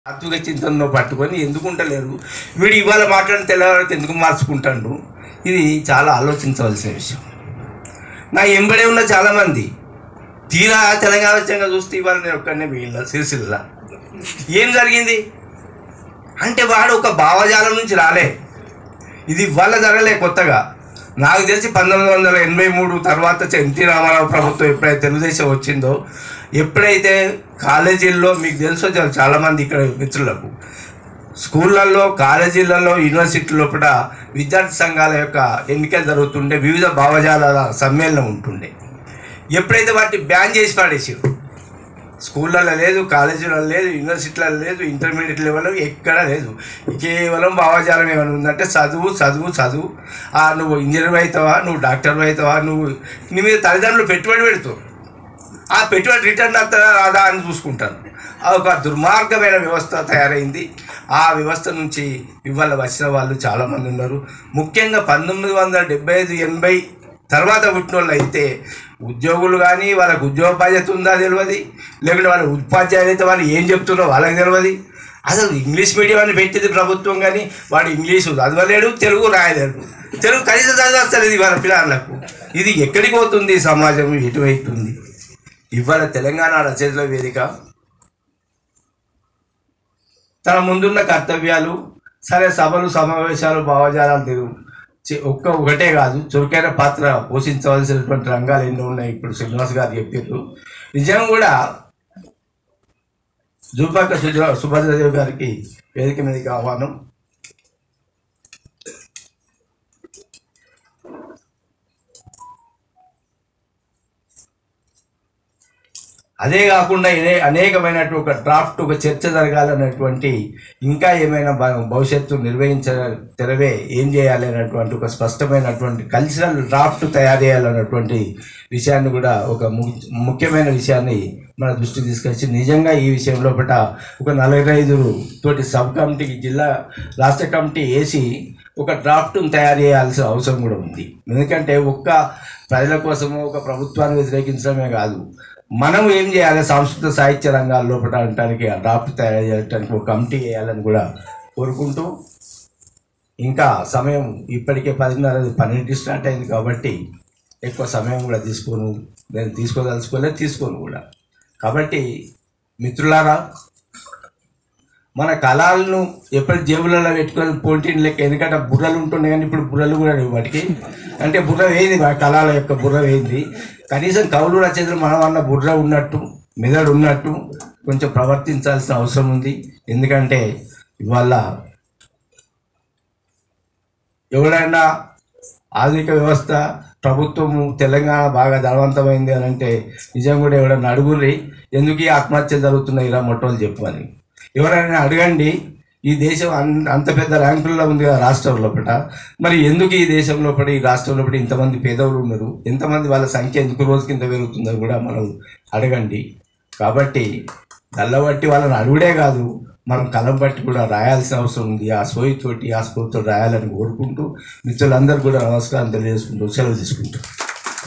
ఆత్మిక చింతనలో పట్టుకొని ఎందుకుంటలేరు వీడు ఇవాళ మాట్లాడిన తెల్లవారికి ఎందుకు మార్చుకుంటాడు. ఇది చాలా ఆలోచించవలసిన విషయం. నా ఎంబడే ఉన్న చాలామంది తీరా తెలంగాణ వచ్చాక చూస్తే ఇవాళ నేను ఒక్కడనే మిగిలిన సిరిసిల్ల ఏం జరిగింది అంటే వాడు ఒక భావజాలం నుంచి రాలే. ఇది ఇవాళ జరగలే కొత్తగా. నాకు తెలిసి 1983 తర్వాత ఎన్టీ రామారావు ప్రభుత్వం ఎప్పుడైతే తెలుగుదేశం వచ్చిందో, ఎప్పుడైతే కాలేజీల్లో మీకు తెలుసో చాలామంది ఇక్కడ మిత్రులకు స్కూళ్ళల్లో, కాలేజీలలో, యూనివర్సిటీ లోపల విద్యార్థి సంఘాల యొక్క ఎన్నికలు జరుగుతుండే, వివిధ భావజాలాల సమ్మేళనం ఉంటుండే. ఎప్పుడైతే వాటిని బ్యాన్ చేసి పడేసారు, స్కూళ్ళల్లో లేదు, కాలేజీలలో లేదు, యూనివర్సిటీలలో లేదు, ఇంటర్మీడియట్ లెవెల్లో ఎక్కడా లేదు. కేవలం భావజాలం ఏమైనా ఉందంటే చదువు చదువు చదువు, నువ్వు ఇంజనీర్ అవుతావా, నువ్వు డాక్టర్ అవుతావా, నువ్వు నీ మీద తల్లిదండ్రులు పెట్టుబడి పెడతావు, ఆ పెట్టుబడి రిటర్న్ అవుతుందా రాదా అని చూసుకుంటాను. ఒక దుర్మార్గమైన వ్యవస్థ తయారైంది. ఆ వ్యవస్థ నుంచి ఇవాళ వచ్చిన వాళ్ళు చాలామంది ఉన్నారు. ముఖ్యంగా 1975-80 తర్వాత పుట్టిన వాళ్ళు అయితే ఉద్యోగులు కానీ వాళ్ళకు ఉద్యోగ బాధ్యత ఉందా తెలియదు, లేకుంటే వాళ్ళ ఉపాధ్యాయులు అయితే వాళ్ళు ఏం చెప్తున్నారో వాళ్ళకి తెలియదు. అసలు ఇంగ్లీష్ మీడియం అని పెట్టింది ప్రభుత్వం, కానీ వాడు ఇంగ్లీషు చదవలేడు, తెలుగు రాయలేడు, తెలుగు కనీసం చదవస్తలేదు వాళ్ళ పిల్లలకు. ఇది ఎక్కడికి పోతుంది సమాజం, ఎటువైతుంది? ఇవాళ తెలంగాణ రచయితల వేదిక తన ముందున్న కర్తవ్యాలు, సరే సభలు సమావేశాలు భావజాలాలు తెలుగు ఒకటే కాదు, చురుకైన పాత్ర పోషించవలసినటువంటి రంగాలు ఎన్నో ఉన్నాయి. ఇప్పుడు శ్రీనివాస్ గారు చెప్పారు. నిజం కూడా జూపాక సుభద్రదేవి గారికి వేదిక మీదకి ఆహ్వానం. అదే కాకుండా అనేకమైనటువంటి ఒక డ్రాఫ్ట్, ఒక చర్చ జరగాలన్నటువంటి, ఇంకా ఏమైనా భవిష్యత్తు తెరవే ఏం చేయాలి అనేటువంటి ఒక స్పష్టమైనటువంటి కల్చరల్ డ్రాఫ్ట్ తయారు చేయాలన్నటువంటి విషయాన్ని కూడా, ఒక ముఖ్యమైన విషయాన్ని మన దృష్టికి తీసుకొచ్చి నిజంగా ఈ విషయం లోపల ఒక 45 తోటి సబ్ కమిటీకి, జిల్లా రాష్ట్ర కమిటీ వేసి ఒక డ్రాఫ్ట్ను తయారు చేయాల్సిన అవసరం కూడా ఉంది. ఎందుకంటే ఒక్క ప్రజల కోసమో ఒక ప్రభుత్వాన్ని వ్యతిరేకించడమే కాదు, మనం ఏం చేయాలి సాంస్కృతిక సాహిత్య రంగాల లోపల అనడానికి, ఆ డ్రాఫ్ట్ తయారు చేయడానికి ఒక కమిటీ వేయాలని కూడా కోరుకుంటూ, ఇంకా సమయం ఇప్పటికే 10:30 స్టార్ట్ అయింది కాబట్టి ఎక్కువ సమయం కూడా నేను తీసుకోను కూడా. కాబట్టి మిత్రులారా, మన కళలను ఎప్పటి జేబులలో పెట్టుకొని పోటీని లెక్క, ఎందుకంటే బుర్రలు ఉంటుండే కానీ ఇప్పుడు బుర్రలు కూడా లేవు వాటికి. అంటే బుర్ర వేయింది, కళల యొక్క బుర్ర వేయింది. కనీసం కవులు రచయితలు మనం అన్న బుర్ర ఉన్నట్టు, మెదడు ఉన్నట్టు కొంచెం ప్రవర్తించాల్సిన అవసరం ఉంది. ఎందుకంటే ఇవాళ ఎవరైనా ఆధునిక వ్యవస్థ, ప్రభుత్వము, తెలంగాణ బాగా ధనవంతమైంది అని అంటే నిజం కూడా ఎవరైనా అడుగుర్రి, ఎందుకు ఈ ఆత్మహత్యలు జరుగుతున్నాయి ఇలా మొట్టమొదటి చెప్పని ఎవరైనా అడగండి. ఈ దేశం అంత పెద్ద ర్యాంకుల్లో ఉంది కదా రాష్ట్రం లోపల, మరి ఎందుకు ఈ దేశం లోపల, ఈ రాష్ట్రం లోపల ఇంతమంది పేదవులు ఉన్నారు, ఎంతమంది వాళ్ళ సంఖ్య ఎందుకు రోజుకి ఇంత పెరుగుతుందని కూడా మనం అడగండి. కాబట్టి దళ్ళబట్టి వాళ్ళని అడుగుడే కాదు, మనం కలం బట్టి కూడా రాయాల్సిన అవసరం ఉంది. ఆ సోయితోటి, ఆ స్ఫూర్తితో రాయాలని కోరుకుంటూ మిత్రులందరూ కూడా నమస్కారం తెలియజేసుకుంటూ సెలవు తీసుకుంటాం.